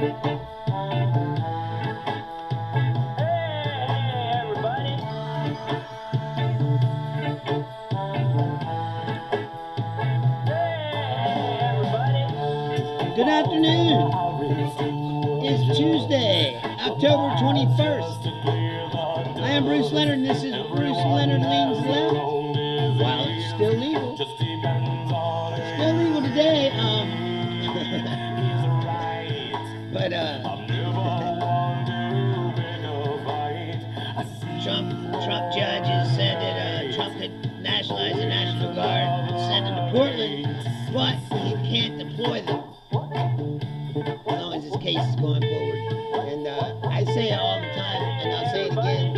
Good afternoon. It's Tuesday, October 21st. I am Bruce Leonard, and this is Bruce Leonard Leans Left. While it's still legal. It's still legal today. But Trump judges said that Trump could nationalize the National Guard, send them to Portland, but he can't deploy them as long as his case is going forward. And I say it all the time, and I'll say it again.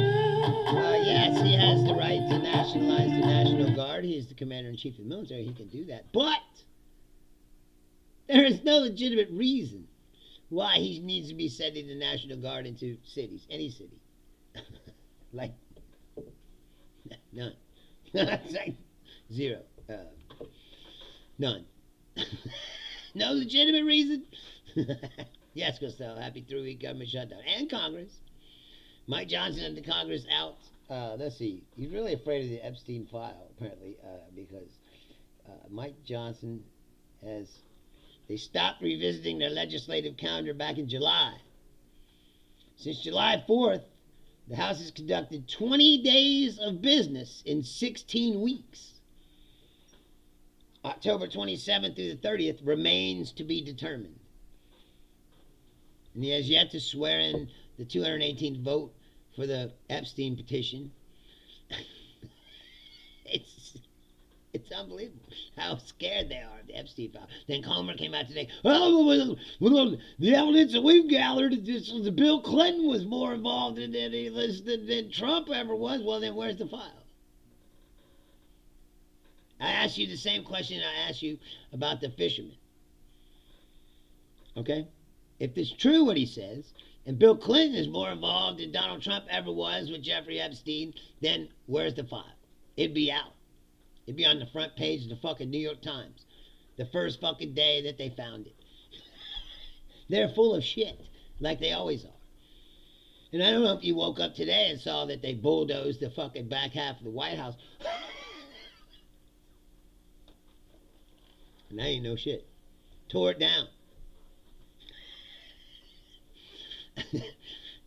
Yes, he has the right to nationalize the National Guard. He is the commander-in-chief of the military. He can do that. But there is no legitimate reason why he needs to be sending the National Guard into cities, any city. Like, none. Like, zero. None. No legitimate reason. Yes, Costello. Happy 3-week government shutdown. And Congress. Mike Johnson and the Congress out. Let's see. He's really afraid of the Epstein file, apparently, because Mike Johnson has... They stopped revisiting their legislative calendar back in July. Since July 4th, the House has conducted 20 days of business in 16 weeks. October 27th through the 30th remains to be determined. And he has yet to swear in the 218th vote for the Epstein petition. It's unbelievable how scared they are of the Epstein file. Then Comer came out today. Oh, the evidence that we've gathered is that Bill Clinton was more involved in this than Trump ever was. Well, then where's the file? I asked you the same question I asked you about the fisherman. Okay? If it's true what he says, and Bill Clinton is more involved than Donald Trump ever was with Jeffrey Epstein, then where's the file? It'd be out. It'd be on the front page of the fucking New York Times. The first fucking day that they found it. They're full of shit, like they always are. And I don't know if you woke up today and saw that they bulldozed the fucking back half of the White House. And that ain't no shit. Tore it down.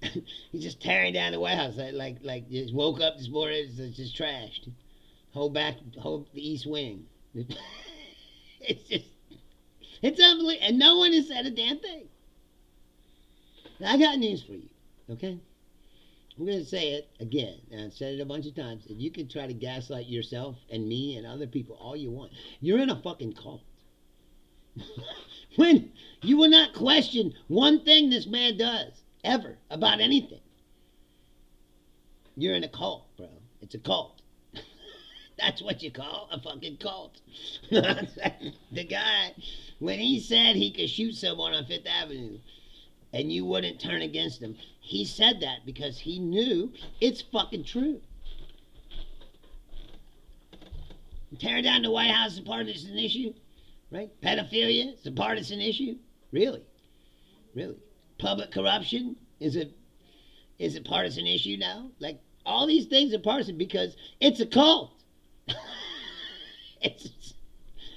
He's just tearing down the White House like just woke up this morning, it's just trashed. Hold the East Wing. It's unbelievable. And no one has said a damn thing. Now, I got news for you, okay? I'm going to say it again, and I've said it a bunch of times, and you can try to gaslight yourself and me and other people all you want. You're in a fucking cult. When you will not question one thing this man does, ever, about anything. You're in a cult, bro. It's a cult. That's what you call a fucking cult. The guy, when he said he could shoot someone on Fifth Avenue and you wouldn't turn against him, he said that because he knew it's fucking true. Tearing down the White House is a partisan issue, right? Pedophilia is a partisan issue. Really? Public corruption is a partisan issue now. Like, all these things are partisan because it's a cult.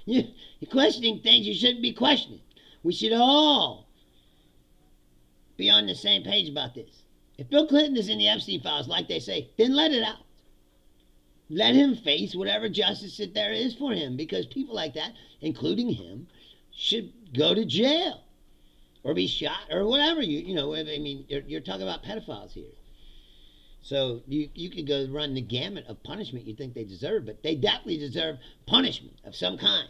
You're questioning things you shouldn't be questioning. We should all be on the same page about this. If Bill Clinton is in the Epstein files, like they say, then let it out. Let him face whatever justice that there is for him, because people like that, including him, should go to jail or be shot or whatever. You're talking about pedophiles here. So you could go run the gamut of punishment you think they deserve, but they definitely deserve punishment of some kind.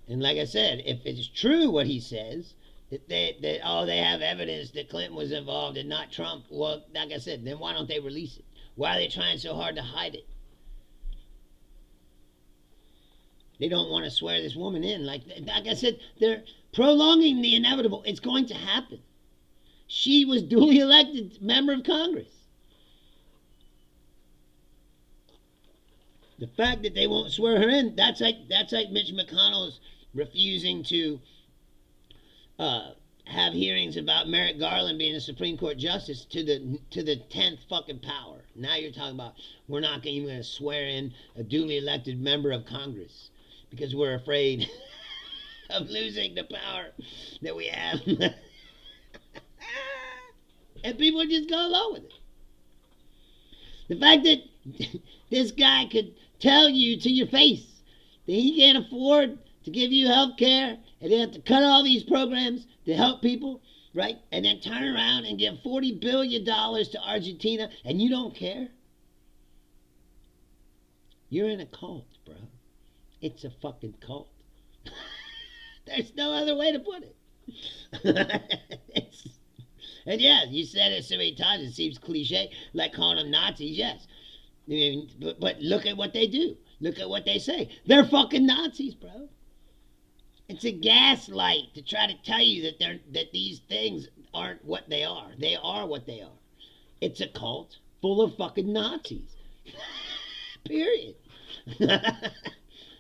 And like I said, if it's true what he says, that they have evidence that Clinton was involved and not Trump, well, like I said, then why don't they release it? Why are they trying so hard to hide it? They don't want to swear this woman in. Like I said, they're prolonging the inevitable. It's going to happen. She was duly elected member of Congress. The fact that they won't swear her in, that's like Mitch McConnell's refusing to have hearings about Merrick Garland being a Supreme Court justice to the 10th fucking power. Now you're talking about we're not even going to swear in a duly elected member of Congress because we're afraid of losing the power that we have. And people just go along with it. The fact that this guy could tell you to your face that he can't afford to give you health care and they have to cut all these programs to help people, right? And then turn around and give $40 billion to Argentina and you don't care? You're in a cult, bro. It's a fucking cult. There's no other way to put it. And yeah, you said it so many times, it seems cliche, like calling them Nazis, yes. I mean, but look at what they do. Look at what they say. They're fucking Nazis, bro. It's a gaslight to try to tell you that these things aren't what they are. They are what they are. It's a cult full of fucking Nazis. Period.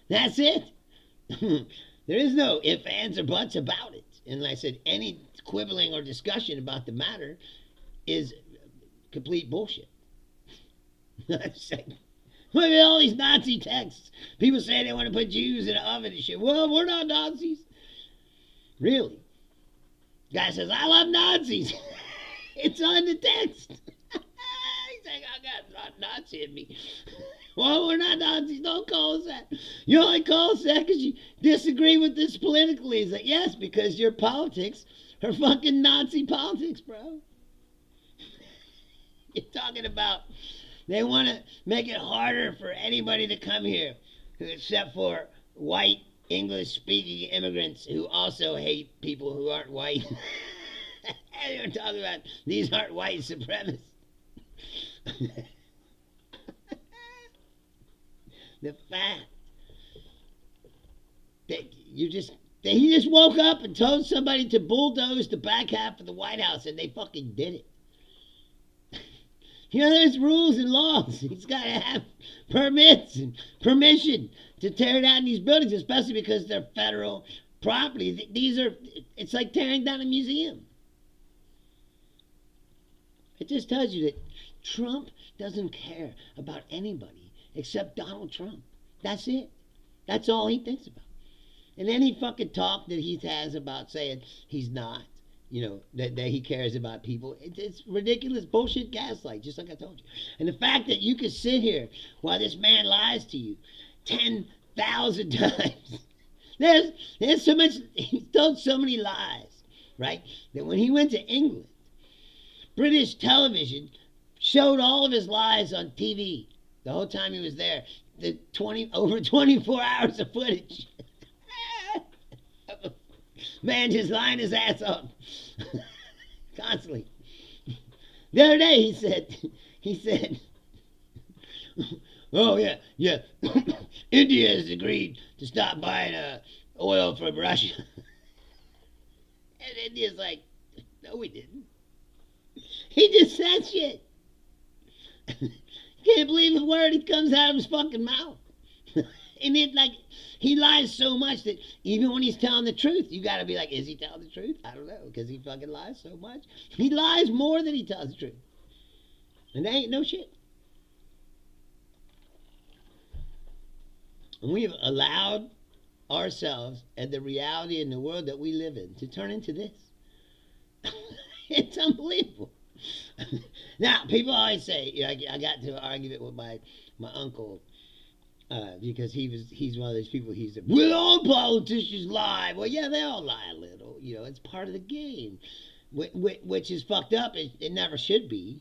That's it. There is no ifs, ands, or buts about it. And like I said, any quibbling or discussion about the matter is complete bullshit. Look at all these Nazi texts. People say they want to put Jews in an oven and shit. Well, we're not Nazis. Really? Guy says, I love Nazis. It's on the text. He's like, I got Nazi in me. Well, we're not Nazis. Don't call us that. You only call us that because you disagree with this politically. He's like, yes, because your politics are fucking Nazi politics, bro. You're talking about they want to make it harder for anybody to come here except for white English-speaking immigrants who also hate people who aren't white. And you're talking about these aren't white supremacists. The fact that he just woke up and told somebody to bulldoze the back half of the White House and they fucking did it. You know, there's rules and laws. He's got to have permits and permission to tear down these buildings, especially because they're federal property. It's like tearing down a museum. It just tells you that Trump doesn't care about anybody except Donald Trump. That's it. That's all he thinks about. And any fucking talk that he has about saying he's not, that he cares about people, it's ridiculous bullshit gaslight, just like I told you. And the fact that you could sit here while this man lies to you 10,000 times. There's so much, he's told so many lies, right? That when he went to England, British television showed all of his lies on TV the whole time he was there. Over 24 hours of footage. Man just lying his ass off. Constantly. The other day he said, oh yeah, India has agreed to stop buying oil from Russia. And India's like, no we didn't. He just said shit. Can't believe the word that comes out of his fucking mouth. And he lies so much that even when he's telling the truth, you gotta be like, is he telling the truth? I don't know, because he fucking lies so much. He lies more than he tells the truth. And that ain't no shit. And we've allowed ourselves and the reality in the world that we live in to turn into this. It's unbelievable. Now, people always say, I got into an argument with my uncle because he's one of those people. He's like, well, all politicians lie. Well, yeah, they all lie a little. It's part of the game, which is fucked up. It never should be.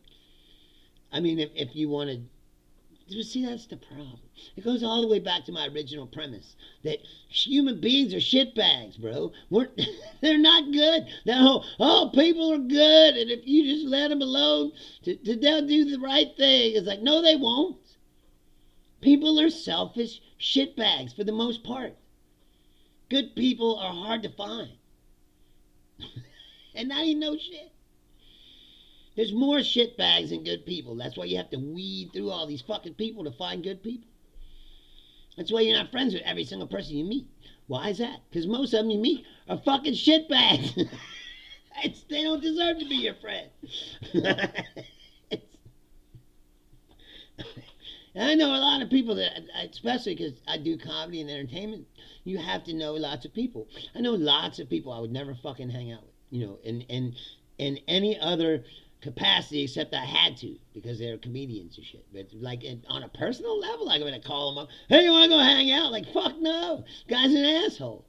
I mean, if you want to see, that's the problem. It goes all the way back to my original premise that human beings are shitbags, bro. They're not good. People are good, and if you just let them alone, they'll do the right thing. It's like, no, they won't. People are selfish shitbags for the most part. Good people are hard to find. And not even no shit. There's more shitbags than good people. That's why you have to weed through all these fucking people to find good people. That's why you're not friends with every single person you meet. Why is that? Because most of them you meet are fucking shitbags. They don't deserve to be your friend. And I know a lot of people that, especially because I do comedy and entertainment, you have to know lots of people. I know lots of people I would never fucking hang out with, in any other capacity except I had to because they're comedians and shit. But like on a personal level, like I'm gonna call them up. Hey, you wanna go hang out? Like fuck no, guy's an asshole.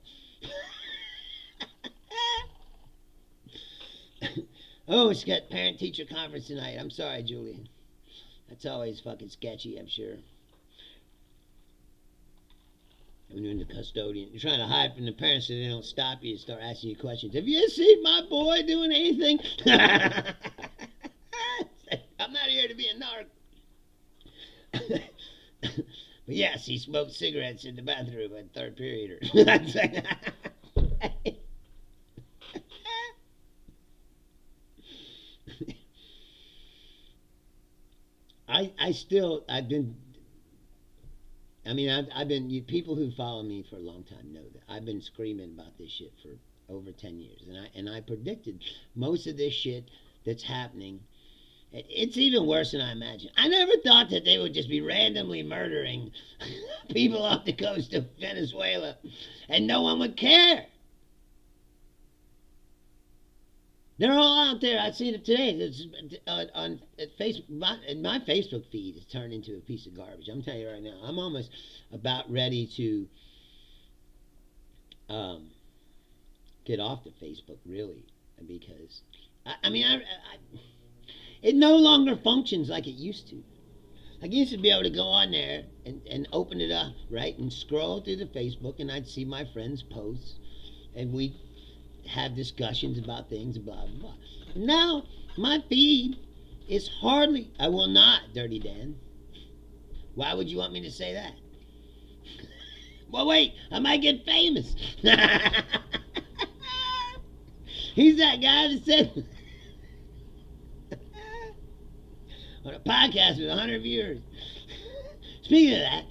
Oh, it's got parent teacher conference tonight. I'm sorry, Julie. That's always fucking sketchy, I'm sure. When you're in the custodian, you're trying to hide from the parents so they don't stop you and start asking you questions. Have you seen my boy doing anything? I'm not here to be a narc. But yes, he smoked cigarettes in the bathroom at third period. I've been, people who follow me for a long time know that I've been screaming about this shit for over 10 years. And I predicted most of this shit that's happening. It's even worse than I imagined. I never thought that they would just be randomly murdering people off the coast of Venezuela and no one would care. They're all out there. I seen it today. It's, on Facebook. My Facebook feed is turned into a piece of garbage. I'm telling you right now. I'm almost about ready to get off the Facebook, really, because it no longer functions like it used to. Like I used to be able to go on there and open it up, right, and scroll through the Facebook, and I'd see my friends' posts, and we'd have discussions about things, blah, blah, blah. Now, my feed is hardly, I will not, Dirty Dan. Why would you want me to say that? Well, wait, I might get famous. He's that guy that said on a podcast with 100 viewers. Speaking of that,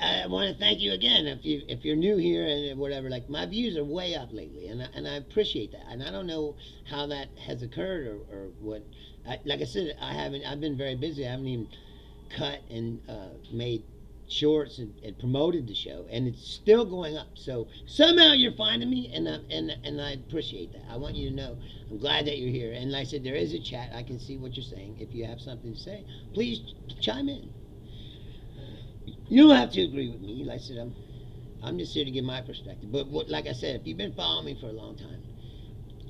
I want to thank you again. If you're new here and whatever, like my views are way up lately, and I appreciate that. And I don't know how that has occurred or what. Like I said, I've been very busy. I haven't even cut and made shorts and promoted the show, and it's still going up. So somehow you're finding me, and I appreciate that. I want you to know I'm glad that you're here. And like I said, there is a chat. I can see what you're saying. If you have something to say, please chime in. You don't have to agree with me. Like I said, I'm just here to give my perspective. But like I said, if you've been following me for a long time,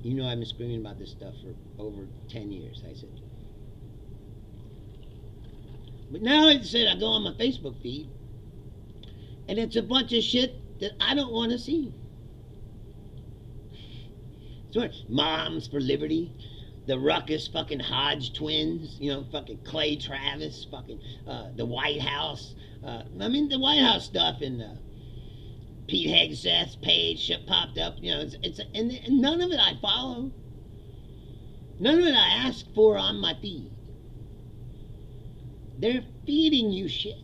you know I've been screaming about this stuff for over 10 years, I said. But now, like I said, I go on my Facebook feed, and it's a bunch of shit that I don't want to see. So, Moms for Liberty, the Ruckus fucking Hodge twins, fucking Clay Travis, fucking the White House. The White House stuff and Pete Hegseth's page popped up. And none of it I follow. None of it I ask for on my feed. They're feeding you shit.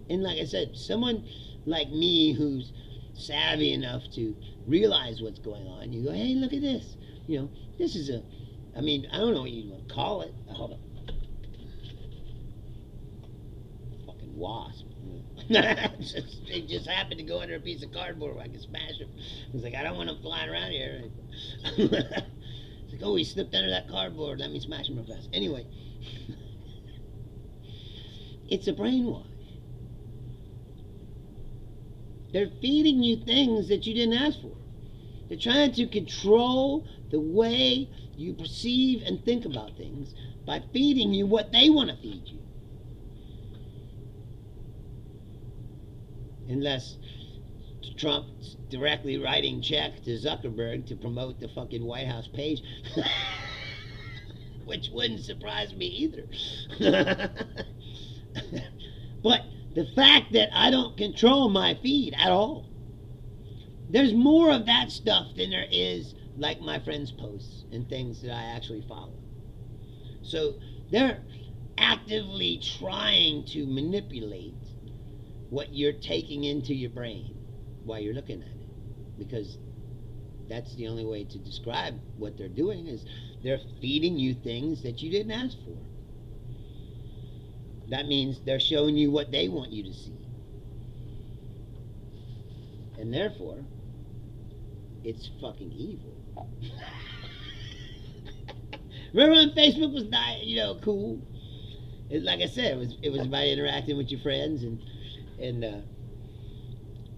And like I said, someone like me who's savvy enough to realize what's going on, you go, hey, look at this. This is I don't know what you want to call it. Hold on. Fucking wasp. It just happened to go under a piece of cardboard where I could smash him. I was like, I don't want him flying around here. It's like, oh, he slipped under that cardboard. Let me smash him real fast. Anyway. It's a brainwash. They're feeding you things that you didn't ask for. They're trying to control the way you perceive and think about things by feeding you what they want to feed you. Unless Trump's directly writing check to Zuckerberg to promote the fucking White House page. Which wouldn't surprise me either. But the fact that I don't control my feed at all, there's more of that stuff than there is like my friends' posts and things that I actually follow. So they're actively trying to manipulate what you're taking into your brain while you're looking at it. Because that's the only way to describe what they're doing is they're feeding you things that you didn't ask for. That means they're showing you what they want you to see. And therefore, it's fucking evil. Remember when Facebook was not, cool? Like I said, it was about interacting with your friends and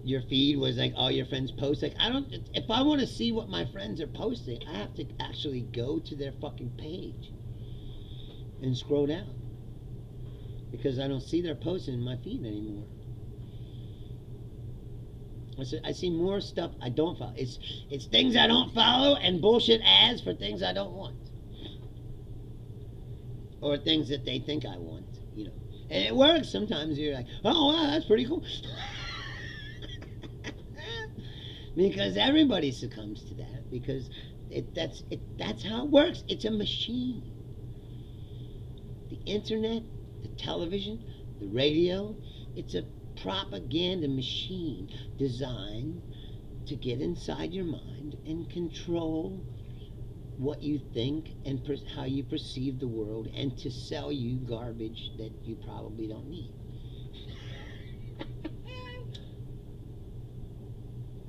your feed was like all your friends post. Like if I want to see what my friends are posting, I have to actually go to their fucking page and scroll down because I don't see their posting in my feed anymore. I see more stuff I don't follow. It's things I don't follow and bullshit ads for things I don't want. Or things that they think I want, And it works. Sometimes you're like, oh, wow, that's pretty cool. Because everybody succumbs to that. Because that's how it works. It's a machine. The internet, the television, the radio, it's a propaganda machine designed to get inside your mind and control what you think and how you perceive the world and to sell you garbage that you probably don't need.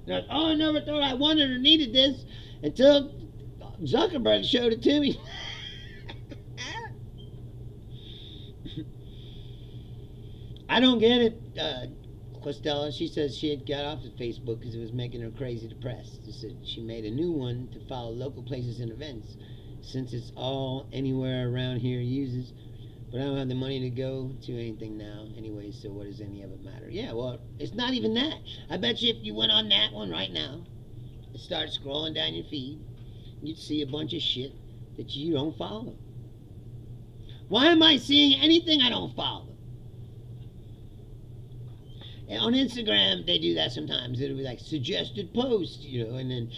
Like, oh, I never thought I wanted or needed this until Zuckerberg showed it to me. I don't get it. Costella, she says she had got off of Facebook because it was making her crazy depressed. She said she made a new one to follow local places and events since it's all anywhere around here uses. But I don't have the money to go to anything now anyway, so what does any of it matter? Yeah, well, it's not even that. I bet you if you went on that one right now and started scrolling down your feed, you'd see a bunch of shit that you don't follow. Why am I seeing anything I don't follow? And on Instagram, they do that sometimes. It'll be like suggested post, and then,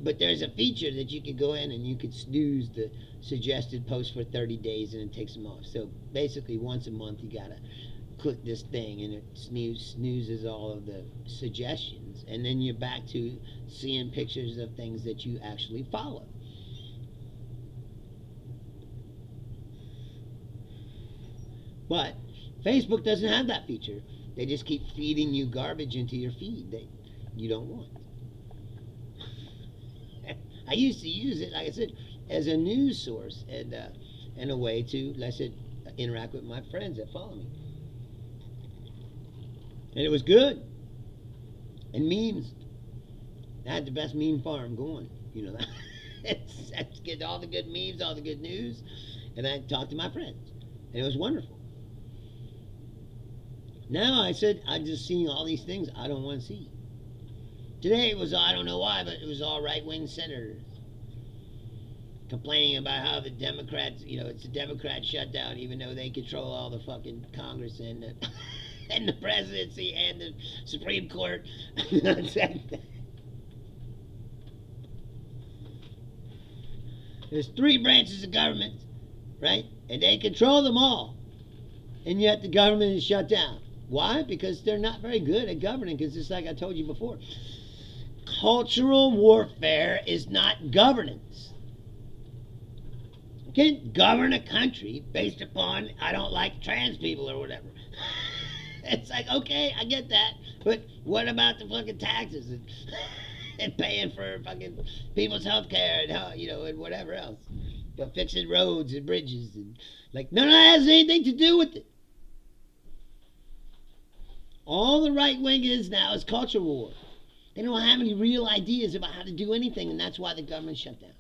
but there's a feature that you could go in and you could snooze the suggested post for 30 days and it takes them off. So basically, once a month, you gotta click this thing and it snoozes all of the suggestions, and then you're back to seeing pictures of things that you actually follow. But Facebook doesn't have that feature. They just keep feeding you garbage into your feed that you don't want. I used to use it, like I said, as a news source and a way to, like I said, interact with my friends that follow me. And it was good. And memes. I had the best meme farm going. I get all the good memes, all the good news, and I talked to my friends. And it was wonderful. Now I said I'm just seeing all these things I don't want to see. Today it was, I don't know why, but it was all right-wing senators complaining about how the Democrats, it's a Democrat shutdown even though they control all the fucking Congress and the presidency and the Supreme Court. There's 3 branches of government, right? And they control them all. And yet the government is shut down. Why? Because they're not very good at governing. Because just like I told you before, cultural warfare is not governance. You can't govern a country based upon I don't like trans people or whatever. It's like, okay, I get that, but what about the fucking taxes and paying for fucking people's health care and and whatever else, but fixing roads and bridges and like none of that has anything to do with it. All the right wing is now is culture war. They don't have any real ideas about how to do anything, and that's why the government shut down.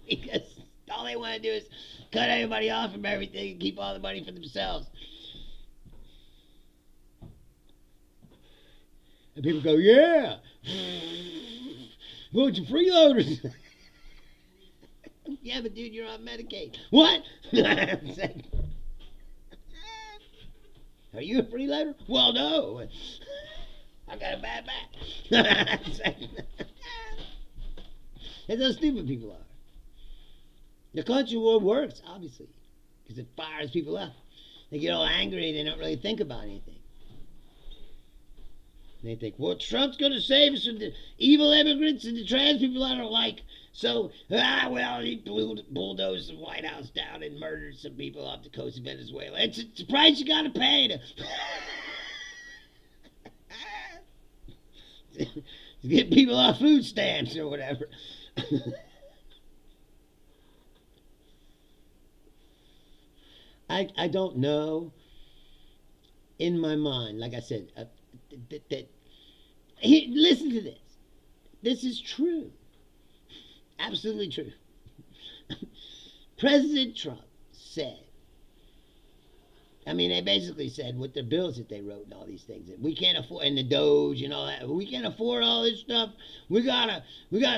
Because all they want to do is cut everybody off from everything and keep all the money for themselves. And people go, yeah, bunch of freeloaders. Yeah, but dude, you're on Medicaid. What? Are you a freeloader? Well, no. I got a bad back. That's how stupid people are. The culture war works, obviously, because it fires people up. They get all angry. They don't really think about anything. And they think, well, Trump's going to save us from the evil immigrants and the trans people I don't like. So, well, he bulldozed the White House down and murdered some people off the coast of Venezuela. It's a price you got to pay to get people off food stamps or whatever. I don't know in my mind, like I said, listen to this. This is true. Absolutely true. President Trump said, I mean, they basically said with their bills that they wrote and all these things that we can't afford, and the Doge and all that, we can't afford all this stuff. We gotta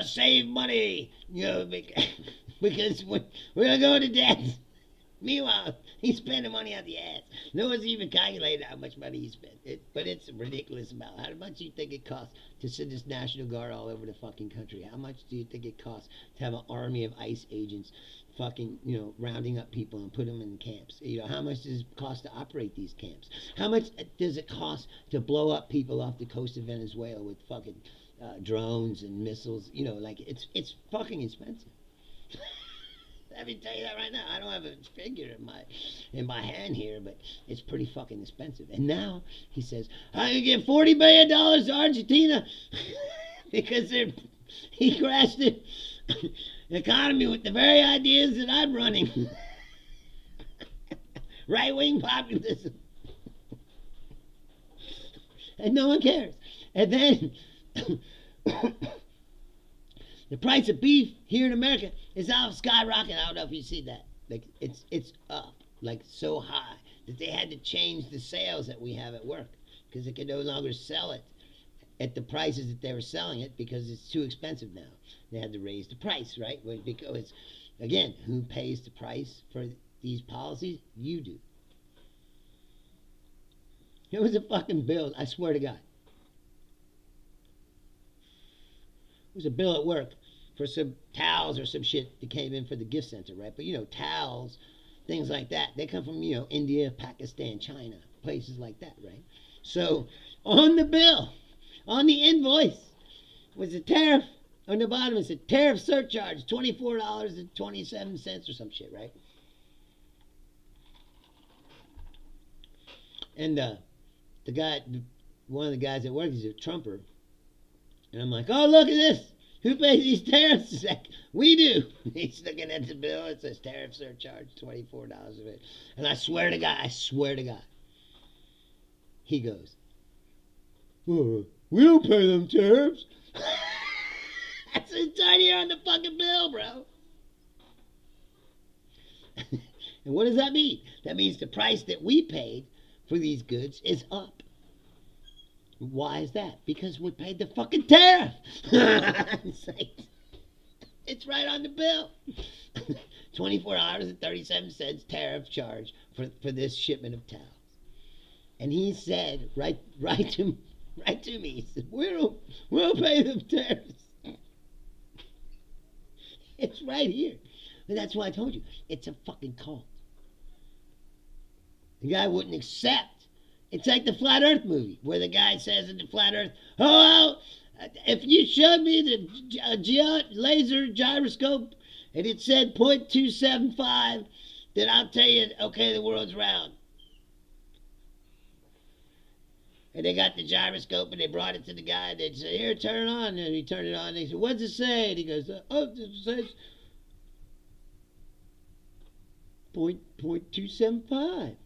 save money, because we're gonna go into debt. Meanwhile, he's spending money out the ass. No one's even calculated how much money he spent. But it's a ridiculous amount. How much do you think it costs to send this National Guard all over the fucking country? How much do you think it costs to have an army of ICE agents fucking, rounding up people and put them in camps? How much does it cost to operate these camps? How much does it cost to blow up people off the coast of Venezuela with fucking drones and missiles? It's fucking expensive. Let me tell you that right now. I don't have a figure in my hand here, but it's pretty fucking expensive. And now he says, I can give $40 billion to Argentina because he crashed the economy with the very ideas that I'm running. Right-wing populism. And no one cares. And then the price of beef here in America is out skyrocketing. I don't know if you see that. Like it's up like so high that they had to change the sales that we have at work because they can no longer sell it at the prices that they were selling it because it's too expensive now. They had to raise the price, right? Because again, who pays the price for these policies? You do. It was a fucking bill. I swear to God. It was a bill at work for some towels or some shit that came in for the gift center, right? But towels, things like that, they come from, India, Pakistan, China, places like that, right? So on the bill, on the invoice, was a tariff. On the bottom, it said tariff surcharge, $24.27 or some shit, right? And the guy, one of the guys at work, is a Trumper. And I'm like, oh, look at this. Who pays these tariffs? He's like, we do. He's looking at the bill. It says tariff surcharge, $24 of it. And I swear to God, he goes, oh, we don't pay them tariffs. That's what's right here on the fucking bill, bro. And what does that mean? That means the price that we paid for these goods is up. Why is that? Because we paid the fucking tariff. It's right on the bill. $24.37 tariff charge for this shipment of towels. And he said, right to me, he said, we'll pay them tariffs. It's right here. And that's why I told you, it's a fucking cult. The guy wouldn't accept. It's like the Flat Earth movie, where the guy says in the Flat Earth, oh, if you showed me the laser gyroscope and it said 0.275, then I'll tell you, okay, the world's round. And they got the gyroscope and they brought it to the guy and they said, here, turn it on. And he turned it on and he said, what's it say? And he goes, oh, it says 0.275.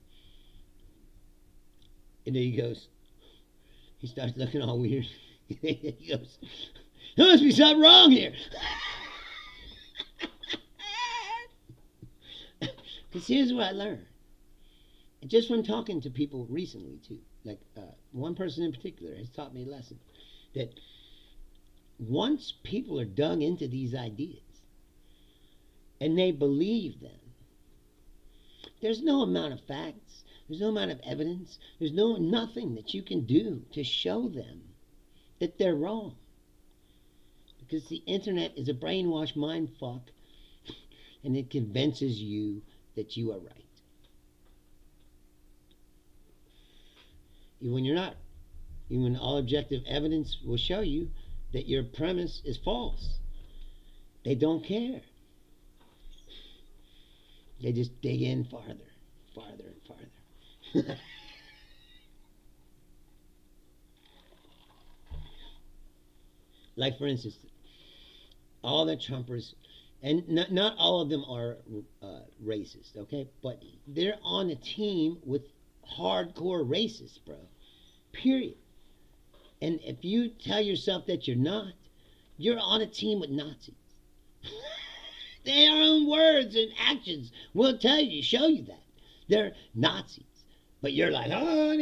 And then he starts looking all weird. He goes, there must be something wrong here. Because here's what I learned. And just from talking to people recently, too. Like one person in particular has taught me a lesson. That once people are dug into these ideas and they believe them, there's no amount of facts. There's no amount of evidence. There's nothing that you can do to show them that they're wrong. Because the internet is a brainwashed mind fuck and it convinces you that you are right. When you're not Even all objective evidence will show you that your premise is false. They don't care. They just dig in farther, farther, and farther. Like, for instance, all the Trumpers, and not all of them are racist, okay? But they're on a team with hardcore racists, bro. Period. And if you tell yourself that you're not, you're on a team with Nazis. Their own words and actions will tell you, show you that. They're Nazis. But you're like, oh,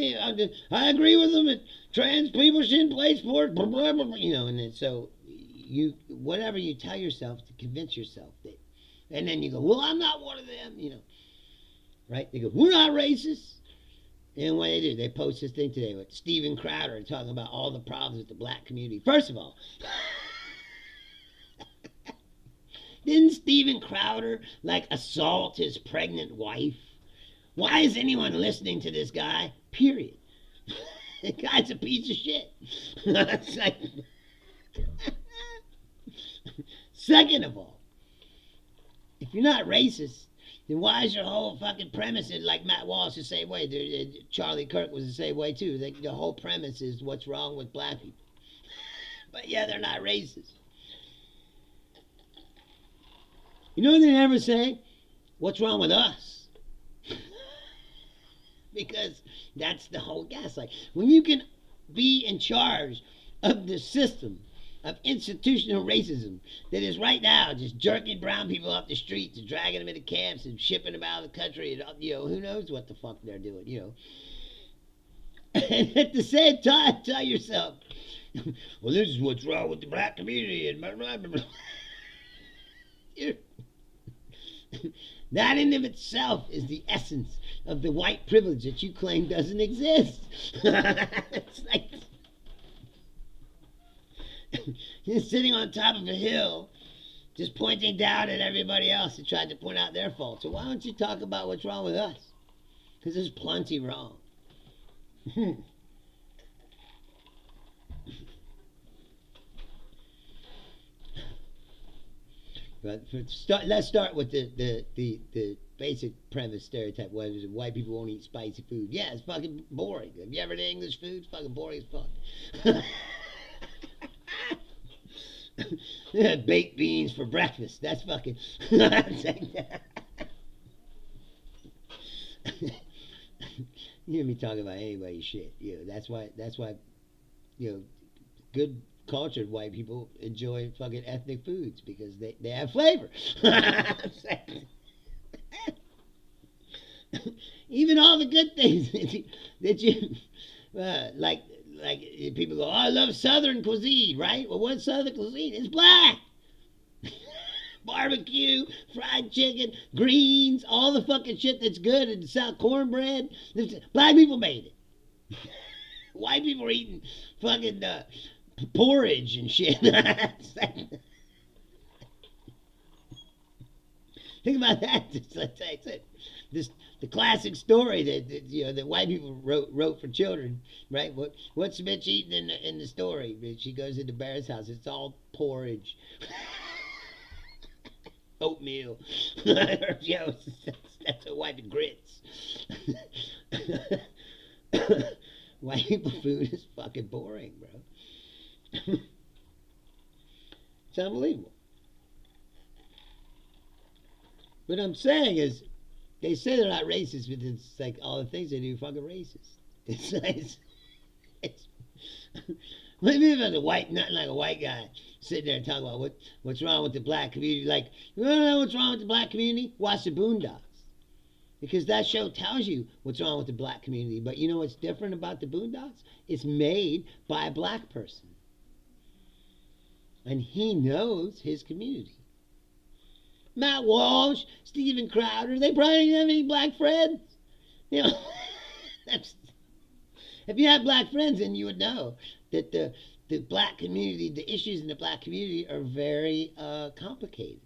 I agree with them, and trans people shouldn't play sports, blah, blah, blah, you know, and so you, whatever you tell yourself to convince yourself that, and then you go, well, I'm not one of them, you know, right? They go, we're not racist. And what they do, they post this thing today with Steven Crowder talking about all the problems with the black community. First of all, didn't Steven Crowder, like, assault his pregnant wife? Why is anyone listening to this guy? Period. The guy's a piece of shit. Like, second of all, if you're not racist, then why is your whole fucking premise is like Matt Walsh the same way? Charlie Kirk was the same way too. The whole premise is what's wrong with black people. But yeah, they're not racist. You know what they never say? What's wrong with us? Because that's the whole gaslight. When you can be in charge of the system of institutional racism that is right now just jerking brown people up the streets and dragging them into camps and shipping them out of the country, and, you know, who knows what the fuck they're doing, you know. And at the same time, tell yourself, well, this is what's wrong with the black community, and blah, blah, blah, blah. That in of itself is the essence of the white privilege that you claim doesn't exist. It's like you're sitting on top of a hill just pointing down at everybody else and trying to point out their faults. So why don't you talk about what's wrong with us? Because there's plenty wrong. But let's start with the basic premise stereotype. What is it? White people won't eat spicy food. Yeah, it's fucking boring. Have you ever had English food? It's fucking boring as fuck. Yeah, baked beans for breakfast. That's fucking. You hear me talking about anybody's shit. You know, that's why. You know, good cultured white people enjoy fucking ethnic foods because they have flavor. Even all the good things that you like people go, oh, I love Southern cuisine, right? Well, what's Southern cuisine? It's black. Barbecue, fried chicken, greens, all the fucking shit that's good, and South cornbread. Black people made it. White people are eating fucking porridge and shit. Think about that. It's the classic story that you know that white people wrote for children, right? What's the bitch eating in the story? She goes into Bear's house. It's all porridge, oatmeal. You know, that's a white grits. White people food is fucking boring, bro. It's unbelievable. What I'm saying is, they say they're not racist, but it's like all the things they do are fucking racist. It's maybe if it's nothing like a white guy sitting there and talking about what's wrong with the black community. Like, you don't know what's wrong with the black community? Watch the Boondocks. Because that show tells you what's wrong with the black community. But you know what's different about the Boondocks? It's made by a black person. And he knows his community. Matt Walsh, Steven Crowder, they probably didn't have any black friends. You know, if you had black friends, then you would know that the black community, the issues in the black community are very complicated.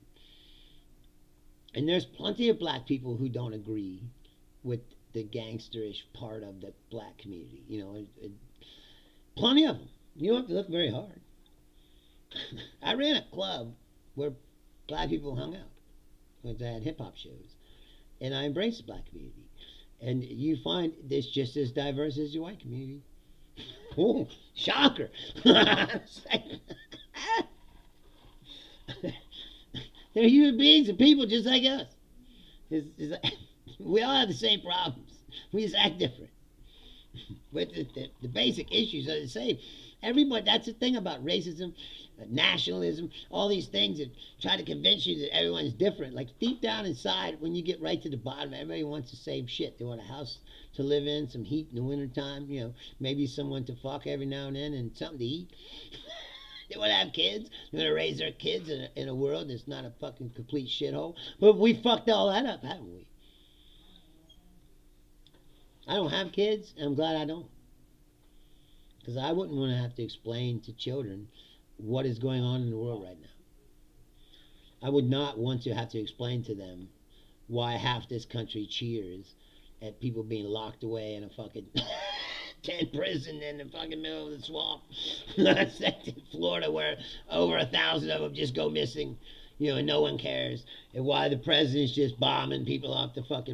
And there's plenty of black people who don't agree with the gangsterish part of the black community. You know, Plenty of them. You don't have to look very hard. I ran a club where black people hung out when they had hip hop shows, and I embraced the black community. And you find this just as diverse as your white community. Oh, shocker! They're human beings and people just like us. We all have the same problems. We just act different. But the basic issues are the same. Everybody, that's the thing about racism, nationalism, all these things that try to convince you that everyone's different. Like deep down inside, when you get right to the bottom, everybody wants the same shit. They want a house to live in, some heat in the wintertime, maybe someone to fuck every now and then, and something to eat. They want to have kids. They want to raise their kids in a world that's not a fucking complete shithole. But we fucked all that up, haven't we? I don't have kids, and I'm glad I don't. Because I wouldn't want to have to explain to children what is going on in the world right now. I would not want to have to explain to them why half this country cheers at people being locked away in a fucking tent prison in the fucking middle of the swamp. Except in Florida, where over 1,000 of them just go missing, and no one cares. And why the president's just bombing people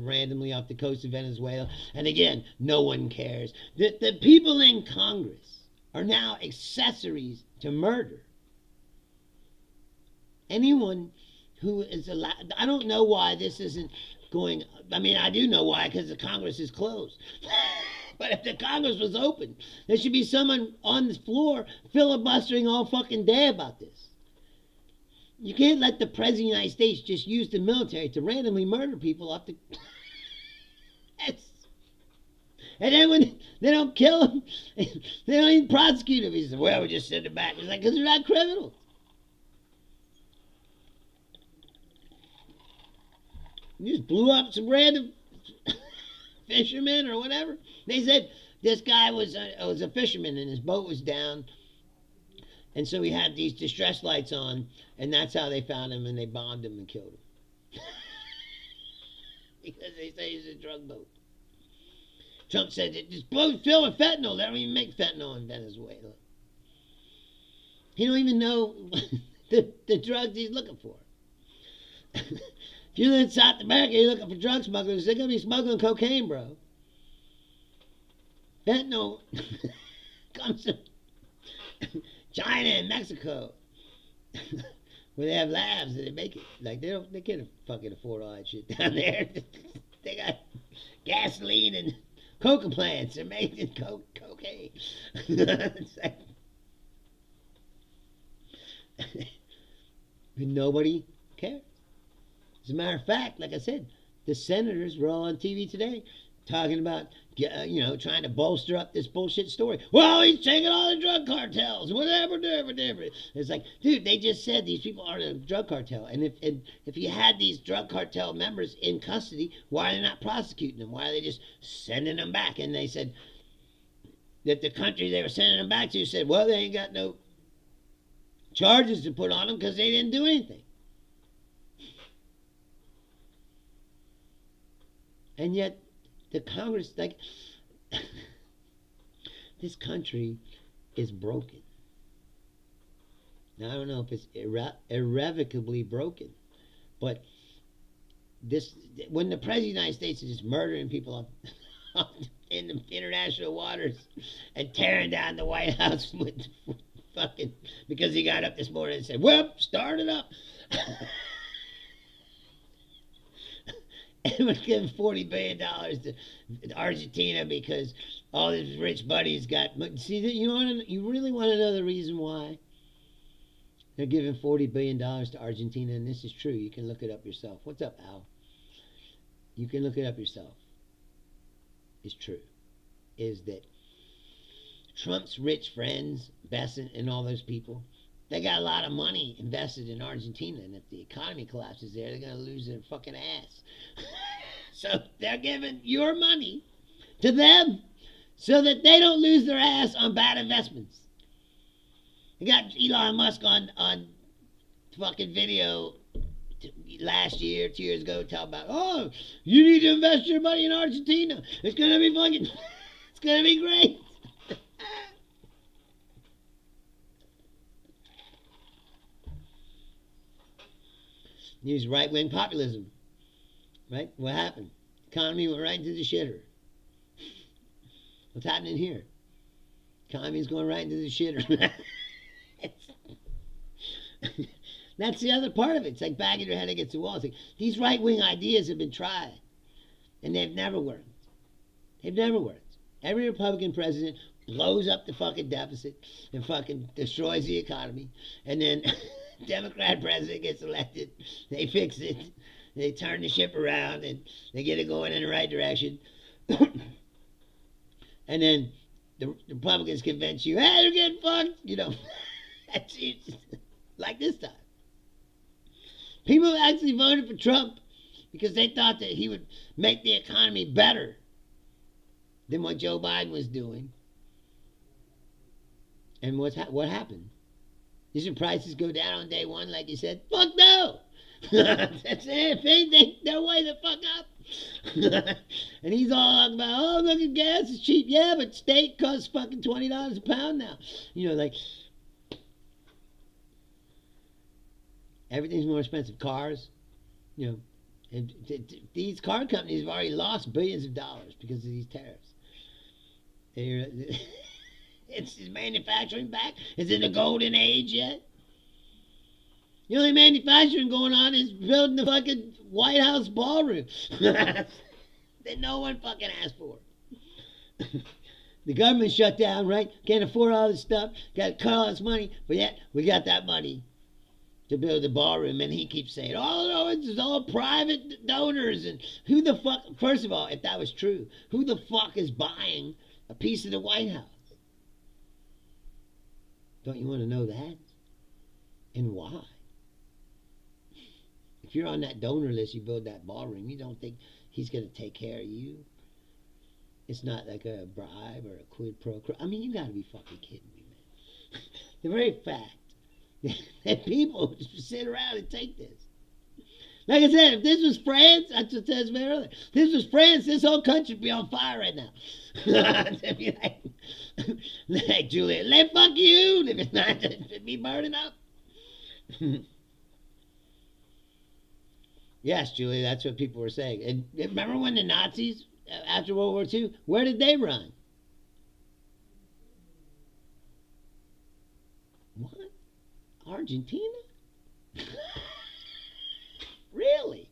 randomly off the coast of Venezuela. And again, no one cares. The people in Congress are now accessories to murder. Anyone who is allowed, I don't know why this isn't going, I do know why, because the Congress is closed. But if the Congress was open, there should be someone on the floor filibustering all fucking day about this. You can't let the President of the United States just use the military to randomly murder people off the... And then when they don't kill them, they don't even prosecute them. He said, well, we just send them back. It's like, because they're not criminals. You just blew up some random fishermen or whatever. They said this guy was a fisherman and his boat was down. And so he had these distress lights on, and that's how they found him, and they bombed him and killed him. Because they say he's a drug boat. Trump said, this boat's filled with fentanyl. They don't even make fentanyl in Venezuela. He don't even know the drugs he's looking for. If you live in South America, you're looking for drug smugglers, they're going to be smuggling cocaine, bro. Fentanyl comes from China and Mexico, where they have labs and they make it. Like they can't fucking afford all that shit down there. They got gasoline and coca plants. They're making cocaine. Nobody cares. As a matter of fact, like I said, the senators were all on TV today talking about, trying to bolster up this bullshit story. Well, he's taking all the drug cartels, whatever. It's like, dude, they just said these people aren't a drug cartel. And if you had these drug cartel members in custody, why are they not prosecuting them? Why are they just sending them back? And they said that the country they were sending them back to said, well, they ain't got no charges to put on them because they didn't do anything. And yet, the Congress, this country is broken. Now, I don't know if it's irrevocably broken, but when the President of the United States is just murdering people in the international waters and tearing down the White House with fucking, because he got up this morning and said, well, start it up. And we're giving $40 billion to Argentina because all his rich buddies got... See, you really want to know the reason why they're giving $40 billion to Argentina, and this is true. You can look it up yourself. What's up, Al? You can look it up yourself. It's true. Is that Trump's rich friends, Besant and all those people, they got a lot of money invested in Argentina, and if the economy collapses there, they're going to lose their fucking ass. So they're giving your money to them so that they don't lose their ass on bad investments. You got Elon Musk on fucking video last year, 2 years ago, talking about, oh, you need to invest your money in Argentina. It's going to be fucking, it's going to be great. Use right-wing populism. Right? What happened? Economy went right into the shitter. What's happening here? Economy's going right into the shitter. That's the other part of it. It's like banging your head against the wall. It's like, these right-wing ideas have been tried, and they've never worked. They've never worked. Every Republican president blows up the fucking deficit and fucking destroys the economy, and then Democrat president gets elected. They fix it. They turn the ship around, and they get it going in the right direction. And then the Republicans convince you, hey, you're getting fucked. You know, like this time. People actually voted for Trump because they thought that he would make the economy better than what Joe Biden was doing. And what happened? Did your prices go down on day one like you said? Fuck no! That's it. If anything, they're way the fuck up. And he's all about, oh, look at gas, it's cheap. Yeah, but steak costs fucking $20 a pound now. You know, like, everything's more expensive. Cars, you know, and these car companies have already lost billions of dollars because of these tariffs. It's manufacturing back. Is it a golden age yet? The only manufacturing going on is building the fucking White House ballroom that no one fucking asked for. The government shut down, right? Can't afford all this stuff. Got to cut all this money. But yet, we got that money to build the ballroom. And he keeps saying, oh, no, it's all private donors. And who the fuck, first of all, if that was true, who the fuck is buying a piece of the White House? Don't you want to know that? And why? If you're on that donor list, you build that ballroom, you don't think he's going to take care of you? It's not like a bribe or a quid pro quo. I mean, you got to be fucking kidding me, man. The very fact that people sit around and take this. Like I said, if this was France, I just said earlier, if this was France, this whole country would be on fire right now. They'd be like Juliet, let fuck you. If it's not, it'd be burning up. Yes, Julie, that's what people were saying. And remember when the Nazis, after World War II, where did they run? What? Argentina? Really?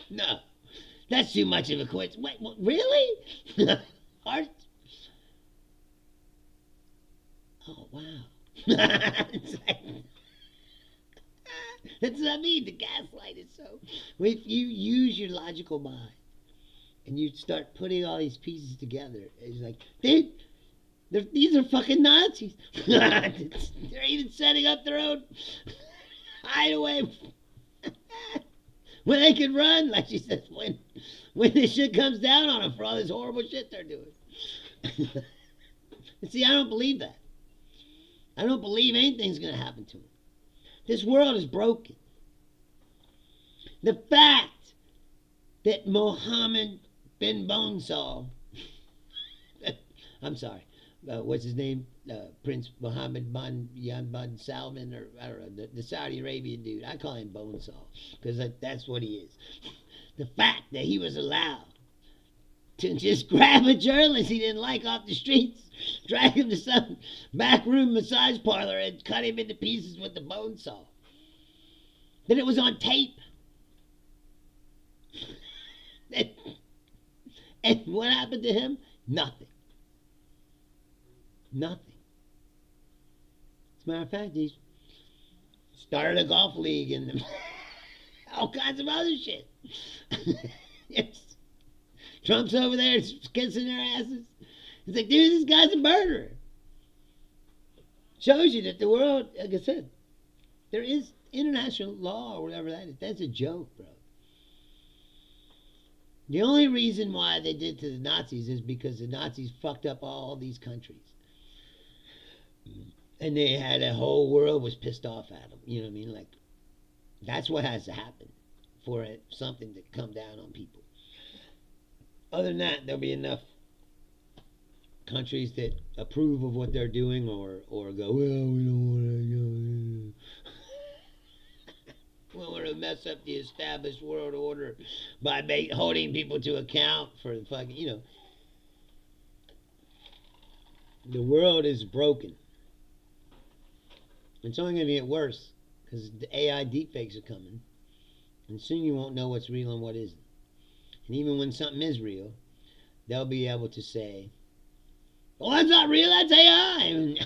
No. That's too much of a coincidence. Wait, what, really? Oh, wow. It's like, that's what I mean. The gaslight is so. If you use your logical mind and you start putting all these pieces together, it's like, these are fucking Nazis. They're even setting up their own hideaway when they can run, like she says, when this shit comes down on them for all this horrible shit they're doing. See, I don't believe that. I don't believe anything's going to happen to them. This world is broken. The fact that Mohammed bin Bonesaw, I'm sorry, what's his name? Prince Mohammed bin Salman, or I don't know, the Saudi Arabian dude. I call him Bonesaw because that's what he is. The fact that he was allowed to just grab a journalist he didn't like off the streets, drag him to some backroom massage parlor, and cut him into pieces with the bone saw. That it was on tape. And what happened to him? Nothing. Nothing. As a matter of fact, he started a golf league and all kinds of other shit. Yes. Trump's over there kissing their asses. It's like, dude, this guy's a murderer. Shows you that the world, like I said, there is international law or whatever that is. That's a joke, bro. The only reason why they did to the Nazis is because the Nazis fucked up all these countries. And they had a whole world was pissed off at them. You know what I mean? Like, that's what has to happen for something to come down on people. Other than that, there'll be enough countries that approve of what they're doing or go, well, we don't want to, mess up the established world order by holding people to account for the fucking, the world is broken. It's only going to get worse because the AI deepfakes are coming. And soon you won't know what's real and what isn't. And even when something is real, they'll be able to say, well, that's not real, that's AI.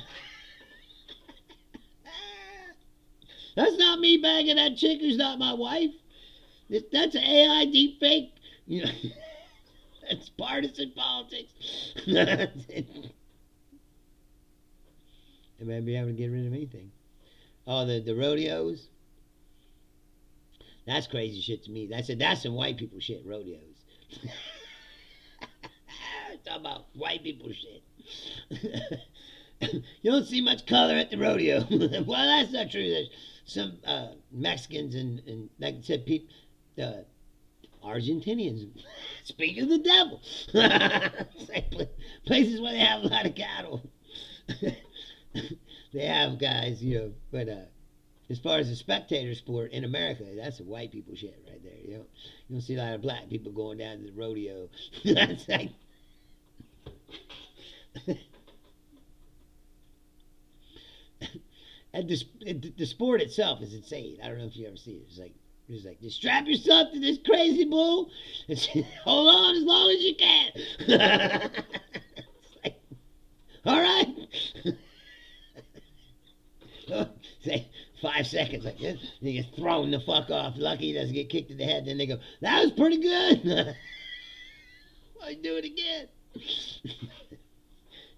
That's not me bagging that chick who's not my wife. That's an AI deepfake. That's partisan politics. They may be able to get rid of anything. Oh, the rodeos? That's crazy shit to me. That's some white people shit, rodeos. Talk about white people shit. You don't see much color at the rodeo. Well, that's not true. There's some Mexicans and like I said, Argentinians. Speak of the devil. Places where they have a lot of cattle. They have guys, but as far as the spectator sport in America, that's a white people shit right there. You don't see a lot of black people going down to the rodeo. That's like and the sport itself is insane. I don't know if you ever see it. It's like just strap yourself to this crazy bull and hold on as long as you can. It's like, all right. Say 5 seconds like this, and he gets thrown the fuck off. Lucky he doesn't get kicked in the head. Then they go, that was pretty good. Why do it again?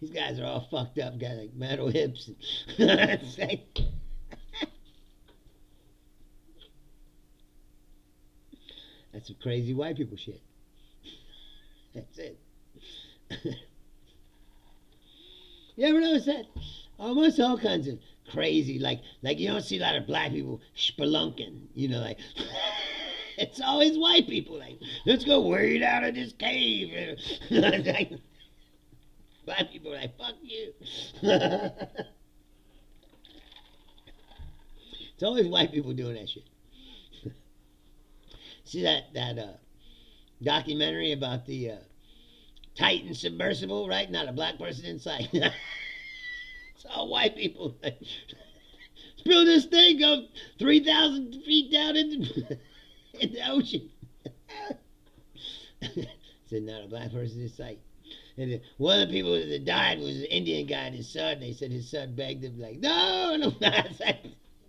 These guys are all fucked up, got like metal hips. That's some crazy white people shit. That's it. You ever notice that? Almost all kinds of crazy, like you don't see a lot of black people spelunking, like it's always white people, like, let's go wade out of this cave. Like, black people are like, fuck you. It's always white people doing that shit. See that documentary about the Titan submersible, right? Not a black person inside. It's all white people. Spill this thing, go 3,000 feet down into the ocean. Said not a black person in sight. And one of the people that died was an Indian guy and his son. They said his son begged him, like, no.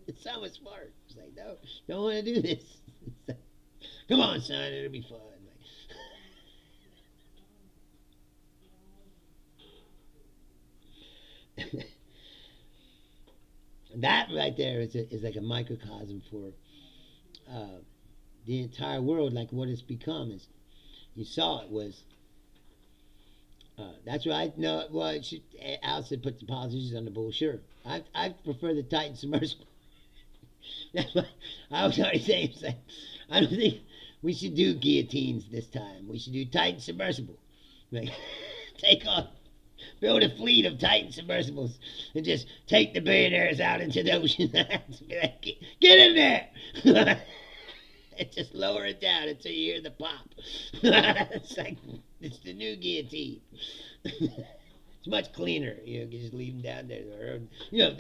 His son was smart. He's like, no, don't want to do this. Like, come on, son, it'll be fun. That right there is like a microcosm for the entire world, like what it's become. Is you saw it was that's right. No, well, Al said put the politicians on the bull. Sure, I prefer the Titan submersible. That's what I was already saying. Like, I don't think we should do guillotines this time. We should do Titan submersible. Like, build a fleet of Titan submersibles and just take the billionaires out into the ocean. Like, get in there! And just lower it down until you hear the pop. It's the new guillotine. It's much cleaner. You just leave them down there.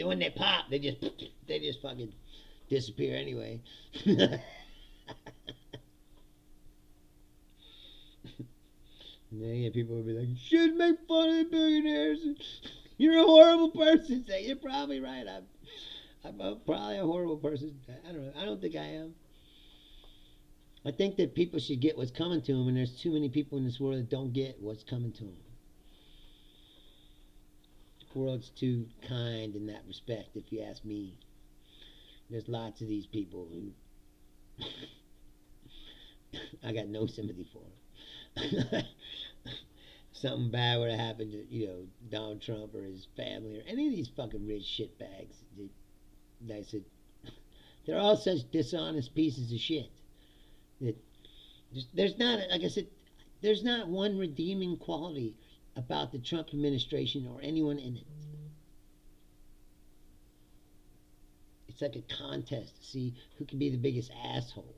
When they pop, they just fucking disappear anyway. And then people will be like, you shouldn't make fun of the billionaires. You're a horrible person. Say, you're probably right. I'm probably a horrible person. I don't know. I don't think I am. I think that people should get what's coming to them, and there's too many people in this world that don't get what's coming to them. The world's too kind in that respect, if you ask me. There's lots of these people who I got no sympathy for. Something bad would have happened to Donald Trump or his family or any of these fucking rich shitbags. I said they're all such dishonest pieces of shit that there's not, like I said, there's not one redeeming quality about the Trump administration or anyone in it. It's like a contest to see who can be the biggest asshole.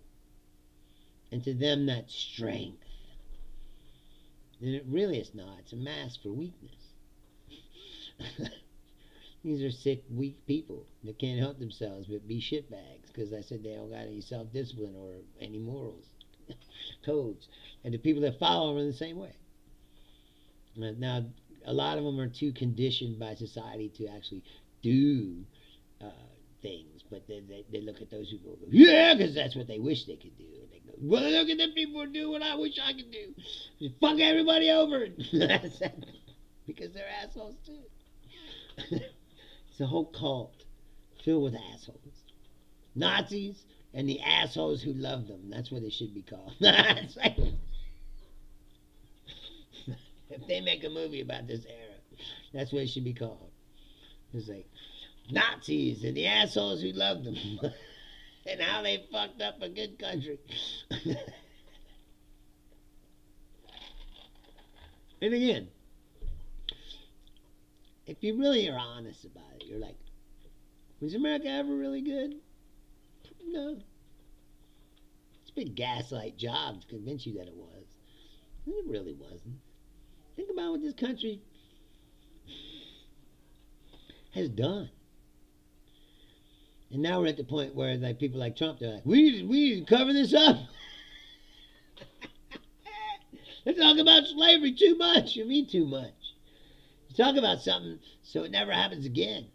And to them, that's strength. And it really is not. It's a mask for weakness. These are sick, weak people that can't help themselves but be shitbags because I said they don't got any self-discipline or any morals, codes. And the people that follow them are the same way. Now, a lot of them are too conditioned by society to actually do things, but they look at those people and go, yeah, because that's what they wish they could do. And they go, well, look at the people who do what I wish I could do. Just fuck everybody over. Because they're assholes too. It's a whole cult filled with assholes. Nazis and the assholes who love them. That's what they should be called. It's like, if they make a movie about this era, that's what it should be called. It's like Nazis and the assholes who love them. And how they fucked up a good country. And again, if you really are honest about it, you're like, was America ever really good? No. It's a big gaslight job to convince you that it was. It really wasn't. Think about what this country has done. And now we're at the point where like people like Trump, they're like, we need to cover this up. They talk about slavery too much. You mean too much. You talk about something so it never happens again.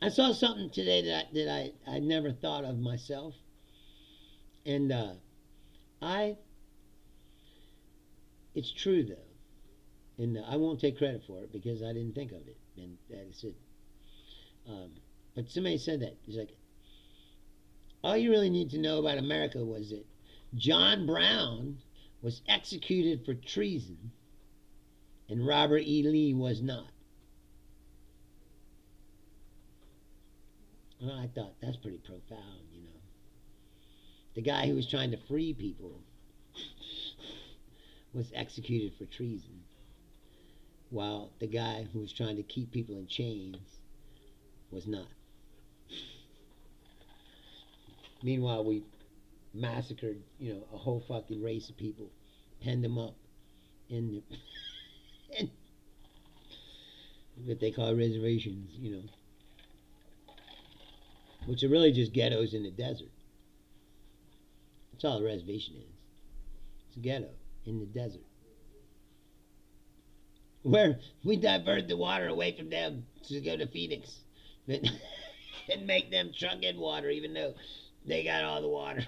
I saw something today that I never thought of myself. And it's true though. And I won't take credit for it because I didn't think of it. And that's it. But somebody said that. It's like, all you really need to know about America was that John Brown was executed for treason and Robert E. Lee was not. Well, I thought that's pretty profound, you know. The guy who was trying to free people was executed for treason, while the guy who was trying to keep people in chains was not. Meanwhile, we massacred, you know, a whole fucking race of people, penned them up in what they call reservations, you know, which are really just ghettos in the desert. That's all a reservation is. It's a ghetto in the desert, where we divert the water away from them to go to Phoenix and make them truck in water, even though they got all the water.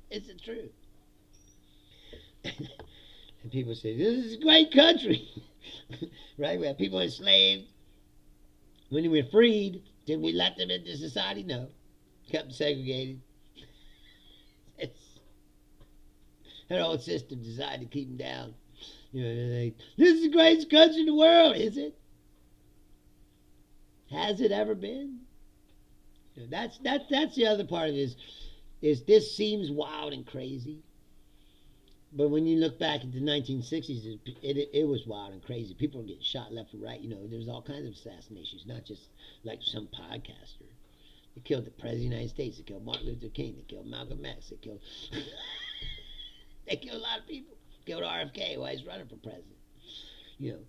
It's the truth. And people say, this is a great country. Right? We have people enslaved. When we were freed, did we let them into society? No. Kept them segregated. That old system decided to keep them down. You know, they're like, this is the greatest country in the world. Is it? Has it ever been? You know, that's the other part of it is this seems wild and crazy. But when you look back at the 1960s, it was wild and crazy. People were getting shot left and right. You know, there's all kinds of assassinations, not just like some podcaster. They killed the President of the United States. They killed Martin Luther King. They killed Malcolm X. They killed they killed a lot of people. Killed RFK while he's running for president. You know,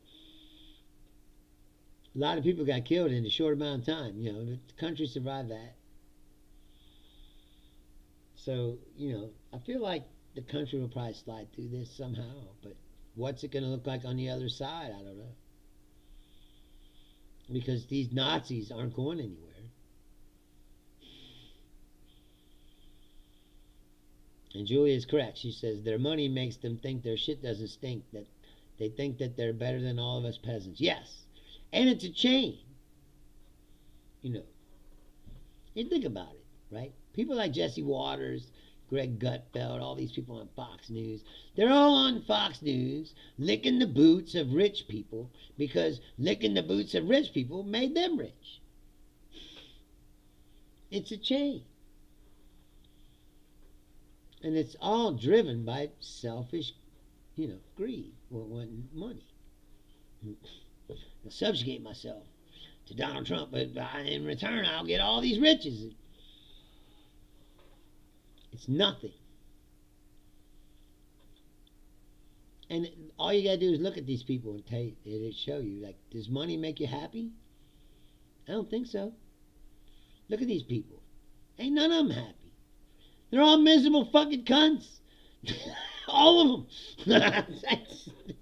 a lot of people got killed in a short amount of time. You know, the country survived that. So, you know, I feel like the country will probably slide through this somehow. But what's it going to look like on the other side? I don't know. Because these Nazis aren't going anywhere. And Julia is correct. She says their money makes them think their shit doesn't stink, that they think that they're better than all of us peasants. Yes. And it's a chain. You know. You think about it, right? People like Jesse Waters, Greg Gutfeld, all these people on Fox News, they're all on Fox News licking the boots of rich people because licking the boots of rich people made them rich. It's a chain. And it's all driven by selfish, you know, greed, wanting money. I'll subjugate myself to Donald Trump, but in return, I'll get all these riches. It's nothing. And all you gotta do is look at these people and it'll show you, like, does money make you happy? I don't think so. Look at these people. Ain't none of them happy. They're all miserable fucking cunts. All of them.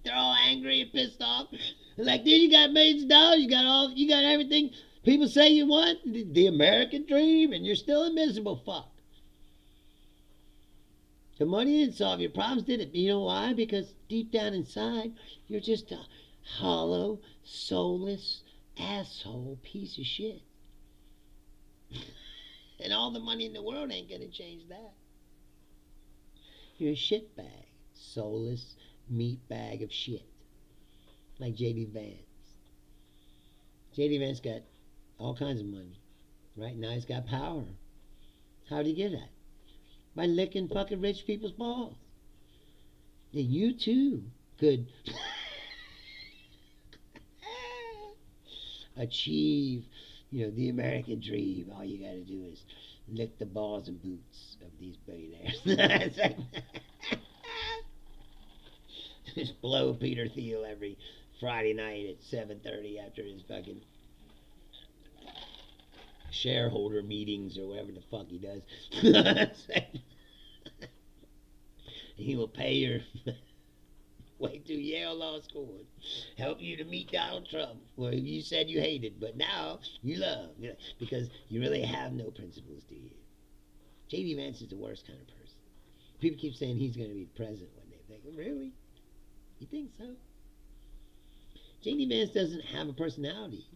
They're all angry and pissed off. Like, dude, you got millions of dollars. You got everything people say you want. The American dream, and you're still a miserable fuck. The money didn't solve your problems, did it? You know why? Because deep down inside, you're just a hollow, soulless, asshole piece of shit. And all the money in the world ain't gonna change that. You're a shit bag. Soulless meat bag of shit. Like J.D. Vance. J.D. Vance got all kinds of money. Right now he's got power. How'd he get that? By licking fucking rich people's balls. And you too could achieve, the American dream. All you gotta do is lick the balls and boots of these billionaires. Just blow Peter Thiel every Friday night at 7:30 after his fucking shareholder meetings or whatever the fuck he does. He will pay your way through Yale Law School and help you to meet Donald Trump, who you said you hated, but now you love, because you really have no principles, do you? J.D. Vance is the worst kind of person. People keep saying he's going to be president one day. They go, really? You think so? J.D. Vance doesn't have a personality.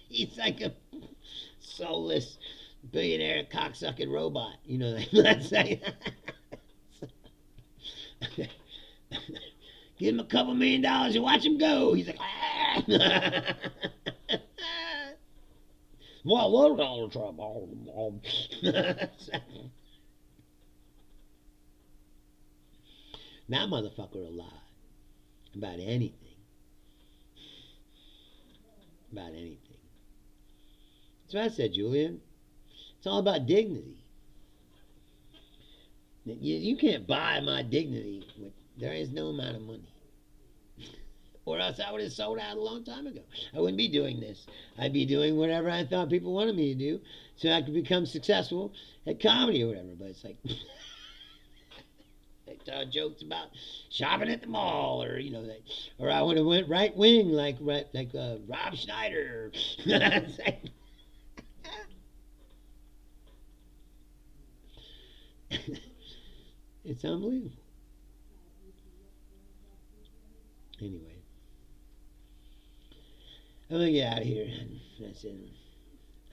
He's like a soulless billionaire cocksucking robot. Let's say. Give him a couple $1 million and watch him go. He's like, well, what Donald Trump? That motherfucker will lie about anything. About anything. That's what I said, Julian. It's all about dignity. You can't buy my dignity with, there is no amount of money. Or else I would have sold out a long time ago. I wouldn't be doing this. I'd be doing whatever I thought people wanted me to do so I could become successful at comedy or whatever. But it's like, they tell jokes about shopping at the mall, or or I would have went right wing like Rob Schneider. It's unbelievable. Anyway, I'm gonna get out of here. I said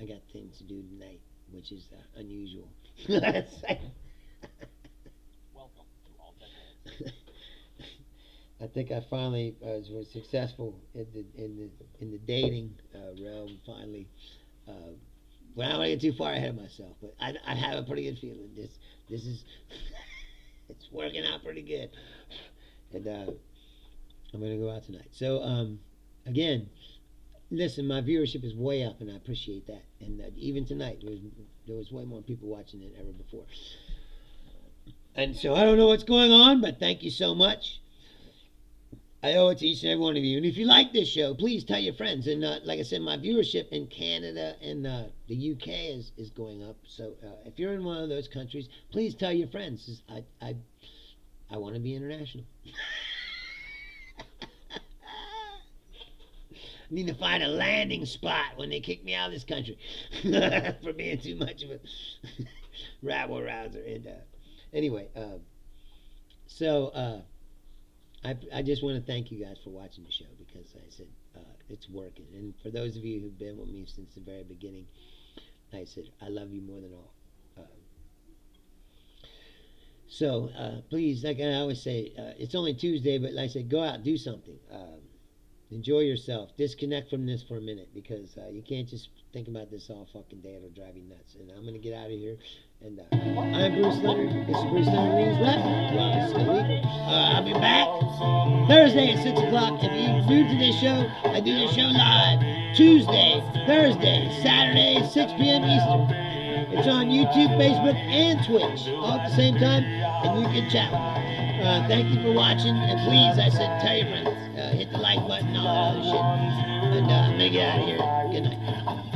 I got things to do tonight, which is unusual. Welcome to all that. I think I finally was successful in the dating realm. Finally, well, I don't want to get too far ahead of myself, but I have a pretty good feeling. This is it's working out pretty good, and I'm gonna go out tonight. So again, listen, my viewership is way up, and I appreciate that. And even tonight, there was way more people watching than ever before. And so I don't know what's going on, but thank you so much. I owe it to each and every one of you. And if you like this show, please tell your friends. And like I said, my viewership in Canada and the UK is going up. So if you're in one of those countries, please tell your friends. I want to be international. I need to find a landing spot when they kick me out of this country for being too much of a rabble rouser. And anyway, so I just want to thank you guys for watching the show, because I said it's working. And for those of you who've been with me since the very beginning, like I said, I love you more than all. So please, like I always say, it's only Tuesday, but like I said, go out and do something. Enjoy yourself. Disconnect from this for a minute because you can't just think about this all fucking day. It'll drive you nuts. And I'm going to get out of here. And I'm Bruce Leonard. This is Bruce Leonard Leans Left. Well, still equal. I'll be back Thursday at 6 o'clock. If you're new to this show, I do this show live Tuesday, Thursday, Saturday, 6 p.m. Eastern. It's on YouTube, Facebook, and Twitch all at the same time, and you can chat with me. Thank you for watching, and please, I said, tell your friends. Hit the like button, all that other shit. And I'm going to get out of here. Good night.